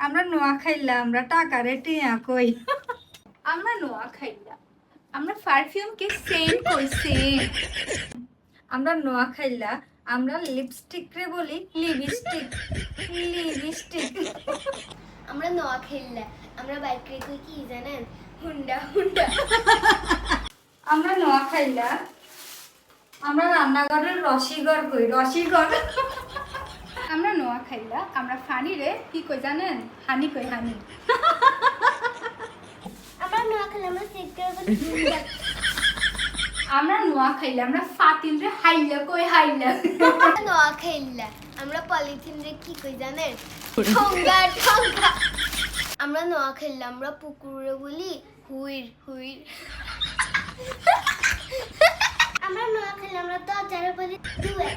আমরা নোয়া খাইলা আমরা টাকা রেটে কই আমরা নোয়া খাইলা আমরা পারফিউম কে সেম কই সেম আমরা নোয়া খাইলা আমরা লিপস্টিক রে বলি লিপস্টিক লিপস্টিক আমরা নোয়া খেললা আমরা বাইক রে কই কি জানেন হুন্ডা হুন্ডা আমরা নোয়া খাইলা আমরা রান্নাঘরের রসিঘর কই রসিঘর আমরা নোয়া খাইলা আমরা ফানি রে কি কই জানেন হানি কই হানি আমরা নোয়া খেললা আমরা সিগারেট আমরা নোয়া খাইলা আমরা ফাতিন রে হাইলা কই হাইলা নোয়া খেললা আমরা পলিথিন রে কি কই জানেন ঠোঙ্গা ঠোঙ্গা আমরা নোয়া খেললা আমরা পুকুরে বলি হুইর হুইর আমরা নোয়া খেললা আমরা তো চারে বলি দুয়ে